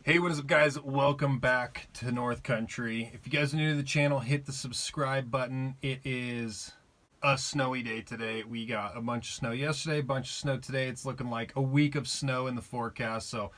Hey, what is up, guys? Welcome back to North Country. If you guys are new to the channel, hit the subscribe button. It is a snowy day today. We got a bunch of snow yesterday, a bunch of snow today. It's looking like a week of snow in the forecast, so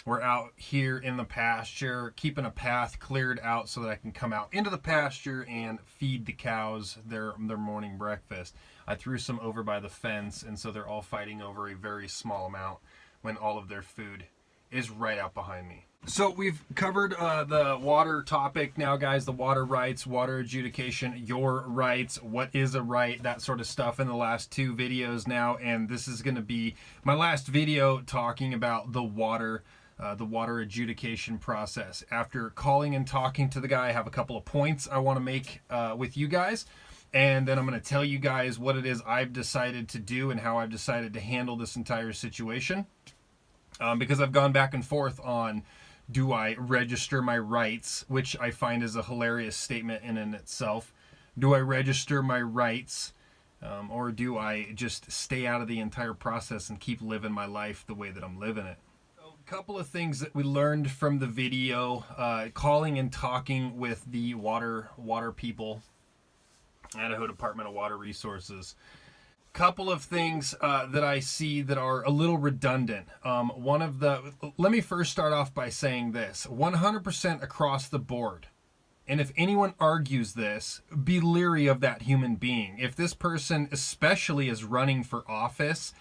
we're out here in the pasture, keeping a path cleared out so that I can come out into the pasture and feed the cows their morning breakfast. I threw some over by the fence, and so they're all fighting over a very small amount when all of their food is right out behind me. So we've covered the water topic now, guys, the water rights, water adjudication, your rights, what is a right, that sort of stuff in the last two videos now. And this is going to be my last video talking about the water adjudication process. After calling and talking to the guy, I have a couple of points I want to make with you guys. And then I'm going to tell you guys what it is I've decided to do and how I've decided to handle this entire situation. Because I've gone back and forth on, do I register my rights, which I find is a hilarious statement in itself. Do I register my rights, or do I just stay out of the entire process and keep living my life the way that I'm living it? A couple of things that we learned from the video, calling and talking with the water people, Idaho Department of Water Resources. Couple of things that I see that are a little redundant. Let me first start off by saying this, 100% across the board. And if anyone argues this, be leery of that human being. If this person especially is running for office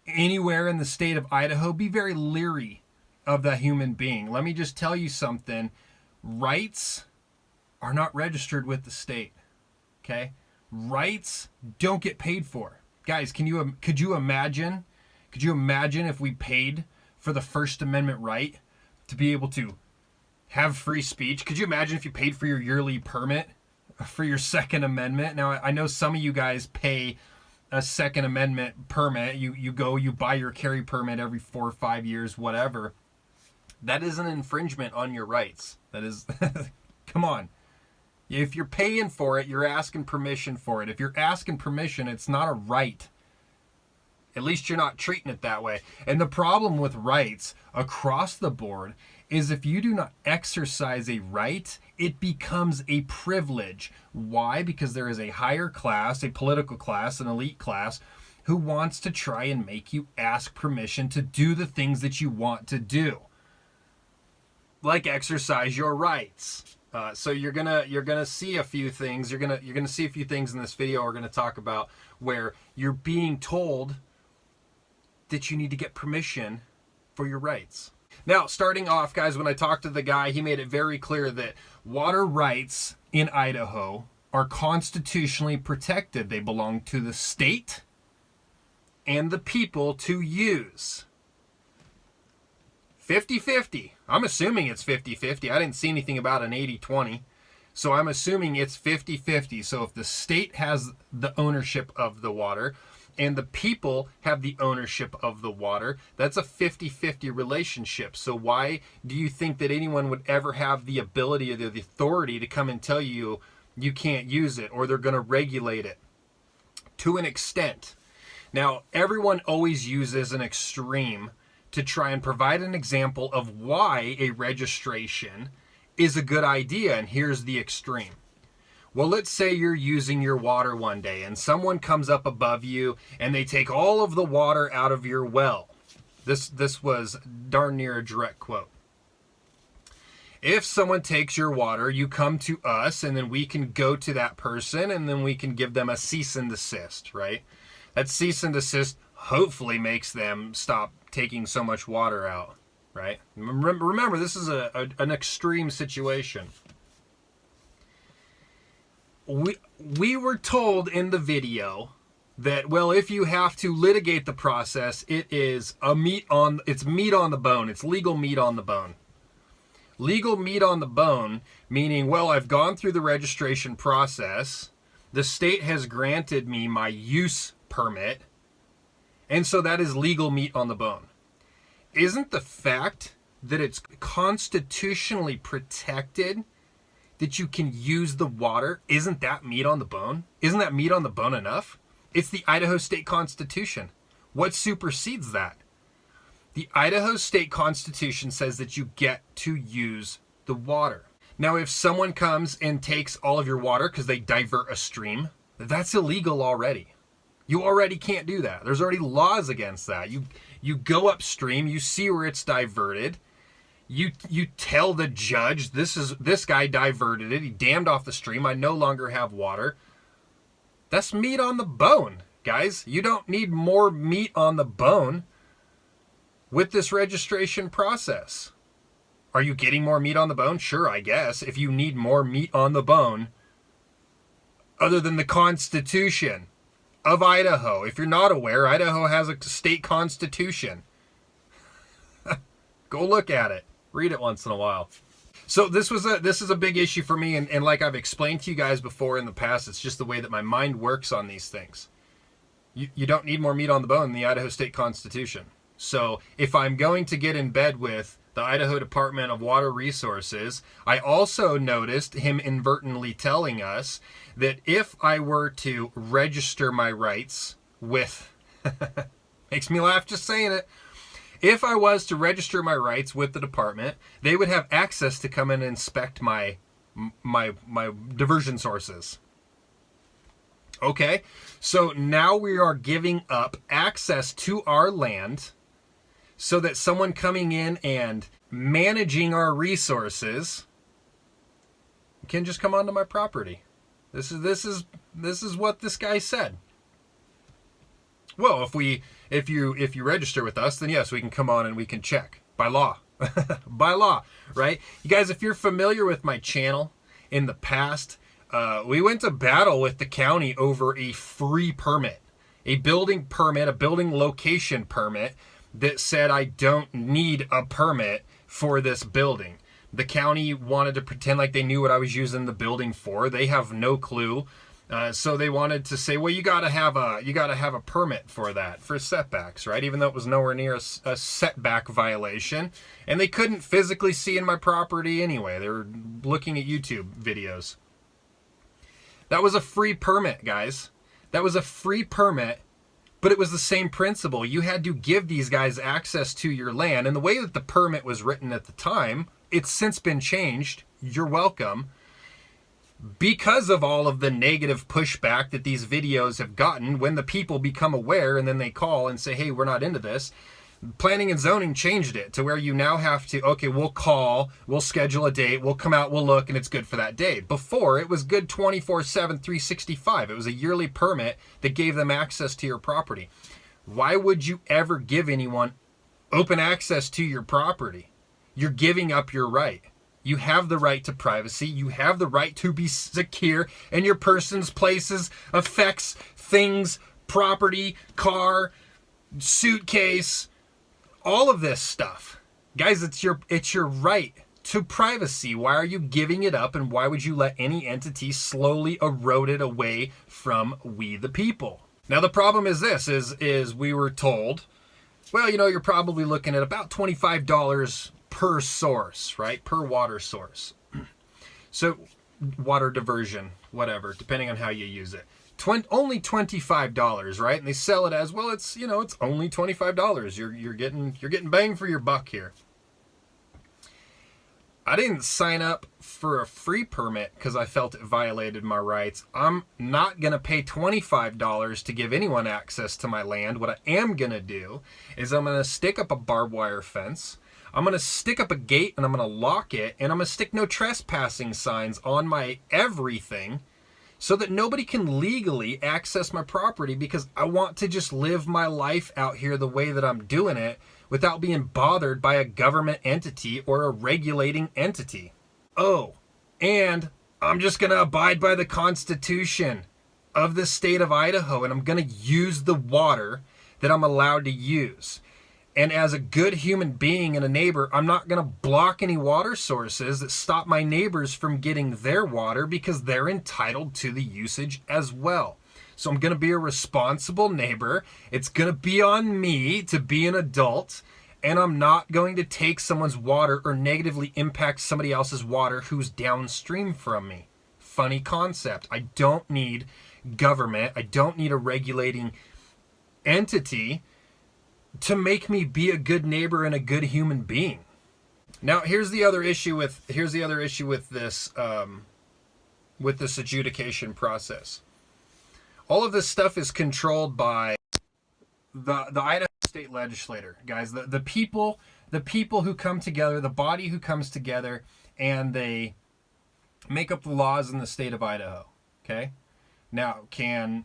anywhere in the state of Idaho, be very leery of that human being. Let me just tell you something. Rights are not registered with the state, okay? Rights don't get paid for. Guys, could you imagine if we paid for the First Amendment right to be able to have free speech? Could you imagine if you paid for your yearly permit for your Second Amendment? Now, I know some of you guys pay a Second Amendment permit. You go, you buy your carry permit every 4 or 5 years, whatever. That is an infringement on your rights. That is, come on. If you're paying for it, you're asking permission for it. If you're asking permission, it's not a right. At least you're not treating it that way. And the problem with rights across the board is if you do not exercise a right, it becomes a privilege. Why? Because there is a higher class, a political class, an elite class, who wants to try and make you ask permission to do the things that you want to do. Like exercise your rights. So you're gonna see a few things. You're gonna see a few things in this video we're gonna talk about where you're being told that you need to get permission for your rights. Now, starting off, guys, when I talked to the guy, he made it very clear that water rights in Idaho are constitutionally protected. They belong to the state and the people to use. 50-50. I'm assuming it's 50-50. I didn't see anything about an 80-20. So I'm assuming it's 50-50. So if the state has the ownership of the water and the people have the ownership of the water, that's a 50-50 relationship. So why do you think that anyone would ever have the ability or the authority to come and tell you you can't use it, or they're going to regulate it? To an extent. Now, everyone always uses an extreme to try and provide an example of why a registration is a good idea, and here's the extreme. Well, let's say you're using your water one day and someone comes up above you and they take all of the water out of your well. This was darn near a direct quote. If someone takes your water, you come to us and then we can go to that person and then we can give them a cease and desist, right? That cease and desist hopefully makes them stop taking so much water out, right? Remember, this is an extreme situation. We were told in the video that, well, if you have to litigate the process, it's meat on the bone. It's legal meat on the bone. Legal meat on the bone, meaning, well, I've gone through the registration process. The state has granted me my use permit. And so that is legal meat on the bone. Isn't the fact that it's constitutionally protected that you can use the water, isn't that meat on the bone? Isn't that meat on the bone enough? It's the Idaho State Constitution. What supersedes that? The Idaho state constitution says that you get to use the water. Now, if someone comes and takes all of your water because they divert a stream, that's illegal already. You already can't do that. There's already laws against that. You go upstream, you see where it's diverted. You tell the judge, this guy diverted it. He dammed off the stream. I no longer have water. That's meat on the bone, guys. You don't need more meat on the bone with this registration process. Are you getting more meat on the bone? Sure, I guess. If you need more meat on the bone, other than the Constitution of Idaho. If you're not aware, Idaho has a state constitution. Go look at it. Read it once in a while. So this is a big issue for me, and like I've explained to you guys before in the past, it's just the way that my mind works on these things. You don't need more meat on the bone in the Idaho state constitution. So if I'm going to get in bed with the Idaho Department of Water Resources, I also noticed him inadvertently telling us that if I were to register my rights with, makes me laugh just saying it, if I was to register my rights with the department, they would have access to come in and inspect my diversion sources. Okay, so now we are giving up access to our land so that someone coming in and managing our resources can just come onto my property. This is what this guy said. Well, if you register with us, then yes, we can come on and we can check by law. By law, right? You guys, if you're familiar with my channel in the past, we went to battle with the county over a free permit, a building permit, a building location permit that said I don't need a permit for this building. The county wanted to pretend like they knew what I was using the building for. They have no clue. So they wanted to say, well, you got to have a permit for that, for setbacks, right? Even though it was nowhere near a setback violation, and they couldn't physically see in my property anyway. They were looking at YouTube videos. That was a free permit, guys. That was a free permit, but it was the same principle. You had to give these guys access to your land, and the way that the permit was written at the time, it's since been changed. You're welcome. Because of all of the negative pushback that these videos have gotten, when the people become aware and then they call and say, hey, we're not into this, planning and zoning changed it to where you now have to, okay, we'll call, we'll schedule a date, we'll come out, we'll look, and it's good for that day. Before, it was good 24/7, 365. It was a yearly permit that gave them access to your property. Why would you ever give anyone open access to your property? You're giving up your right. You have the right to privacy. You have the right to be secure in your persons, places, effects, things, property, car, suitcase, all of this stuff. Guys, it's your right to privacy. Why are you giving it up, and why would you let any entity slowly erode it away from we the people? Now the problem is this, is we were told, well, you know, you're probably looking at about $25 per source, right? Per water source. So water diversion, whatever, depending on how you use it. Only $25, right? And they sell it as, well, it's, you know, it's only $25. You're getting bang for your buck here. I didn't sign up for a free permit because I felt it violated my rights. I'm not going to pay $25 to give anyone access to my land. What I am going to do is I'm going to stick up a barbed wire fence. I'm going to stick up a gate and I'm going to lock it, and I'm going to stick no trespassing signs on my everything so that nobody can legally access my property, because I want to just live my life out here the way that I'm doing it without being bothered by a government entity or a regulating entity. Oh, and I'm just going to abide by the Constitution of the state of Idaho, and I'm going to use the water that I'm allowed to use. And as a good human being and a neighbor, I'm not going to block any water sources that stop my neighbors from getting their water, because they're entitled to the usage as well. So I'm going to be a responsible neighbor. It's going to be on me to be an adult, and I'm not going to take someone's water or negatively impact somebody else's water who's downstream from me. Funny concept. I don't need government. I don't need a regulating entity to make me be a good neighbor and a good human being. Now, here's the other issue with this adjudication process. All of this stuff is controlled by the Idaho state legislator, guys. The people who come together, the body who comes together, and they make up the laws in the state of Idaho. Okay. Now, can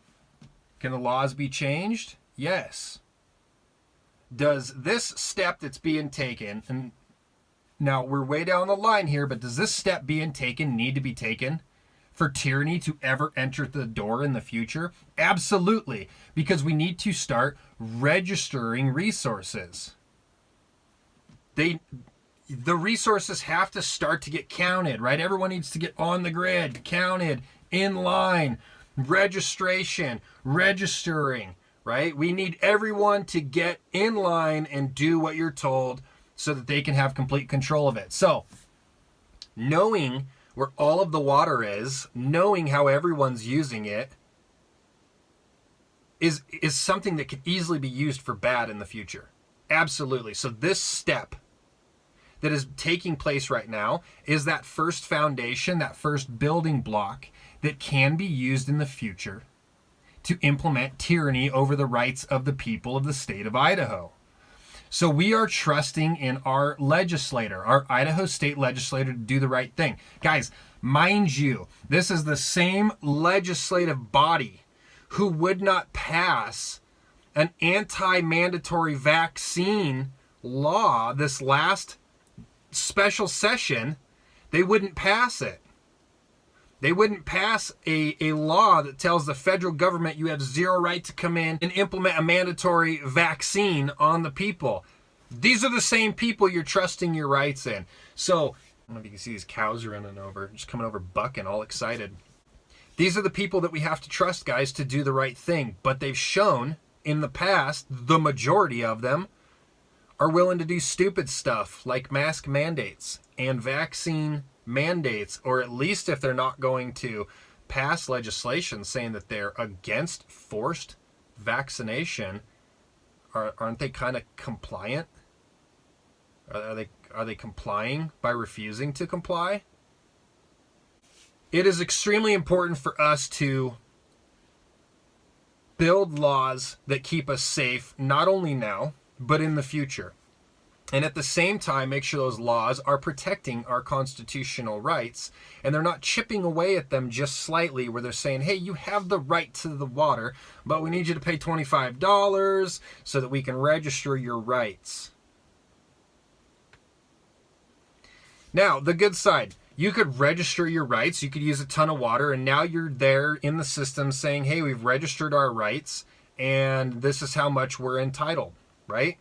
the laws be changed? Yes. Does this step that's being taken, and now we're way down the line here, but does this step being taken need to be taken for tyranny to ever enter the door in the future? Absolutely, because we need to start registering resources. The resources have to start to get counted, right? Everyone needs to get on the grid, counted, in line, registration, registering, right? We need everyone to get in line and do what you're told so that they can have complete control of it. So, knowing where all of the water is, knowing how everyone's using it, is something that could easily be used for bad in the future. Absolutely. So this step that is taking place right now is that first foundation, that first building block that can be used in the future to implement tyranny over the rights of the people of the state of Idaho. So we are trusting in our legislator, our Idaho state legislator, to do the right thing. Guys, mind you, this is the same legislative body who would not pass an anti-mandatory vaccine law this last special session. They wouldn't pass it. They wouldn't pass a law that tells the federal government you have zero right to come in and implement a mandatory vaccine on the people. These are the same people you're trusting your rights in. So, I don't know if you can see these cows running over, just coming over bucking, all excited. These are the people that we have to trust, guys, to do the right thing. But they've shown in the past, the majority of them are willing to do stupid stuff like mask mandates and vaccine mandates, or at least if they're not going to pass legislation saying that they're against forced vaccination, aren't they kind of compliant? Are they complying by refusing to comply? It is extremely important for us to build laws that keep us safe, not only now, but in the future. And at the same time, make sure those laws are protecting our constitutional rights and they're not chipping away at them just slightly where they're saying, hey, you have the right to the water, but we need you to pay $25 so that we can register your rights. Now, the good side, you could register your rights, you could use a ton of water, and now you're there in the system saying, hey, we've registered our rights and this is how much we're entitled, right?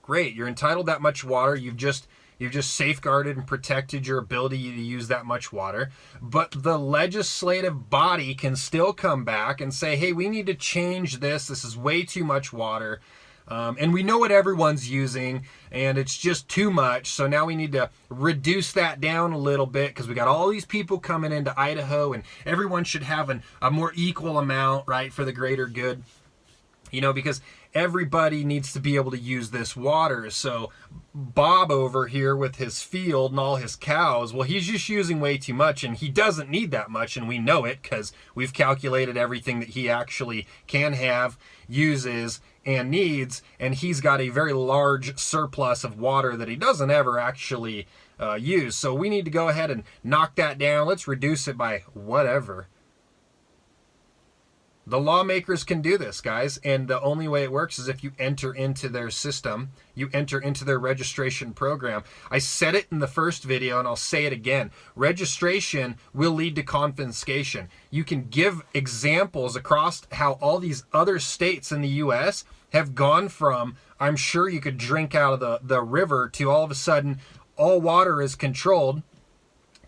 Great, you're entitled that much water. You've just safeguarded and protected your ability to use that much water. But the legislative body can still come back and say, hey, we need to change this. This is way too much water. And we know what everyone's using, and it's just too much. So now we need to reduce that down a little bit because we got all these people coming into Idaho, and everyone should have a more equal amount, right, for the greater good. You know, because everybody needs to be able to use this water. So Bob over here with his field and all his cows, well, he's just using way too much, and he doesn't need that much, and we know it because we've calculated everything that he actually can have, uses, and needs, and he's got a very large surplus of water that he doesn't ever actually use. So we need to go ahead and knock that down. Let's reduce it by whatever. The lawmakers can do this, guys, and the only way it works is if you enter into their system, you enter into their registration program. I said it in the first video, and I'll say it again. Registration will lead to confiscation. You can give examples across how all these other states in the U.S. have gone from, I'm sure you could drink out of the river, to all of a sudden all water is controlled,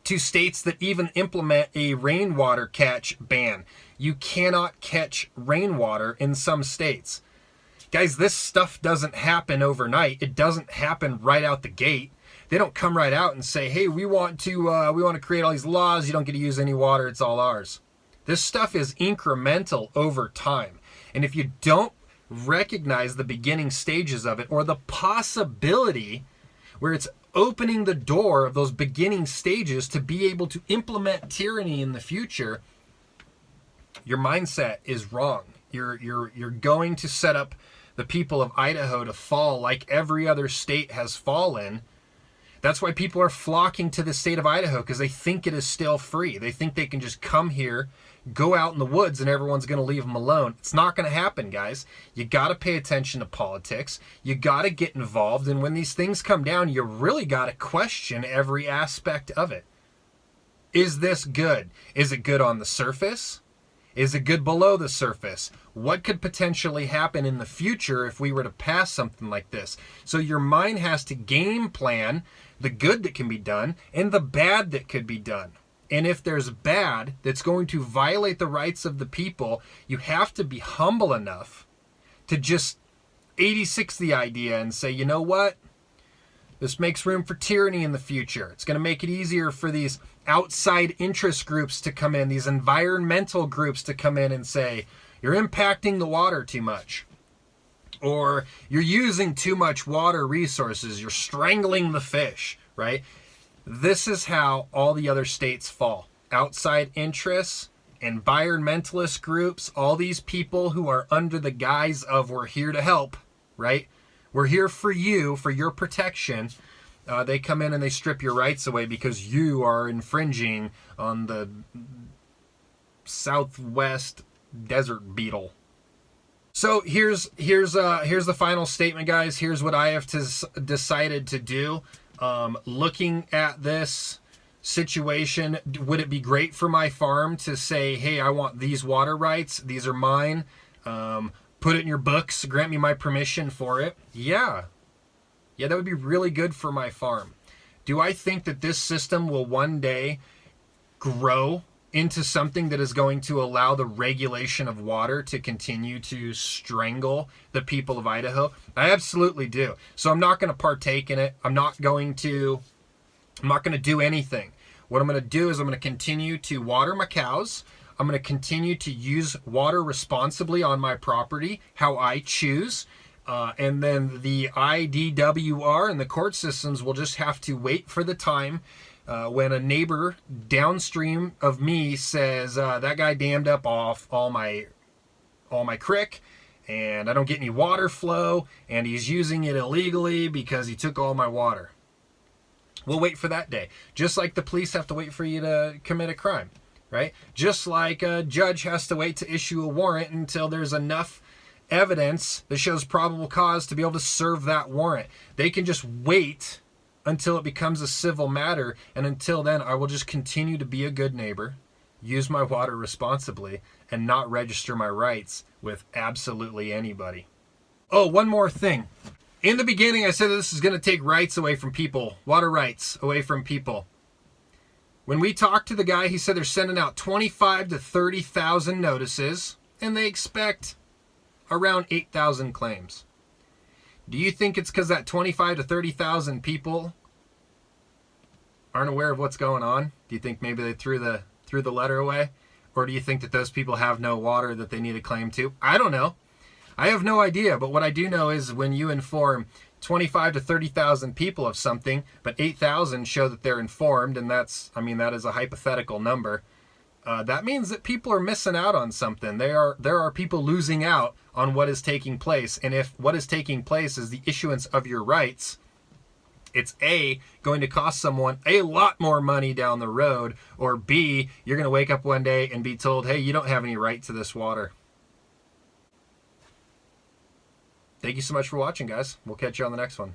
to states that even implement a rainwater catch ban. You cannot catch rainwater in some states. Guys, this stuff doesn't happen overnight. It doesn't happen right out the gate. They don't come right out and say, hey, we want to create all these laws. You don't get to use any water. It's all ours. This stuff is incremental over time. And if you don't recognize the beginning stages of it, or the possibility where it's opening the door of those beginning stages to be able to implement tyranny in the future, your mindset is wrong. You're going to set up the people of Idaho to fall like every other state has fallen. That's why people are flocking to the state of Idaho, because they think it is still free. They think they can just come here, go out in the woods, and everyone's going to leave them alone. It's not going to happen, guys. You got to pay attention to politics. You got to get involved. And when these things come down, you really got to question every aspect of it. Is this good? Is it good on the surface? Is it good below the surface? What could potentially happen in the future if we were to pass something like this? So your mind has to game plan the good that can be done and the bad that could be done. And if there's bad that's going to violate the rights of the people, you have to be humble enough to just 86 the idea and say, you know what? This makes room for tyranny in the future. It's going to make it easier for these outside interest groups to come in, these environmental groups to come in and say, you're impacting the water too much. Or you're using too much water resources. You're strangling the fish, right? This is how all the other states fall. Outside interests, environmentalist groups, all these people who are under the guise of we're here to help, right? We're here for you, for your protection. They come in and they strip your rights away because you are infringing on the Southwest desert beetle. So here's the final statement, guys. Here's what I have decided to do. Looking at this situation, would it be great for my farm to say, hey, I want these water rights. These are mine. Put it in your books. Grant me my permission for it. Yeah, that would be really good for my farm. Do I think that this system will one day grow into something that is going to allow the regulation of water to continue to strangle the people of Idaho? I absolutely do. So I'm not going to partake in it. I'm not going to do anything. What I'm going to do is I'm going to continue to water my cows. I'm going to continue to use water responsibly on my property, how I choose. And then the IDWR and the court systems will just have to wait for the time when a neighbor downstream of me says, that guy dammed up off all my creek, and I don't get any water flow, and he's using it illegally because he took all my water. We'll wait for that day. Just like the police have to wait for you to commit a crime, right? Just like a judge has to wait to issue a warrant until there's enough evidence that shows probable cause to be able to serve that warrant. They can just wait until it becomes a civil matter, and until then I will just continue to be a good neighbor, use my water responsibly, and not register my rights with absolutely anybody. Oh, one more thing. In the beginning I said that this is going to take rights away from people, water rights away from people. When we talked to the guy, he said they're sending out 25 to 30,000 notices, and they expect around 8,000 claims. Do you think it's because that 25 to 30,000 people aren't aware of what's going on? Do you think maybe they threw the letter away? Or do you think that those people have no water that they need a claim to? I don't know. I have no idea. But what I do know is when you inform 25 to 30,000 people of something, but 8,000 show that they're informed, and that is a hypothetical number. That means that people are missing out on something. There are people losing out on what is taking place. And if what is taking place is the issuance of your rights, it's A, going to cost someone a lot more money down the road, or B, you're going to wake up one day and be told, hey, you don't have any right to this water. Thank you so much for watching, guys. We'll catch you on the next one.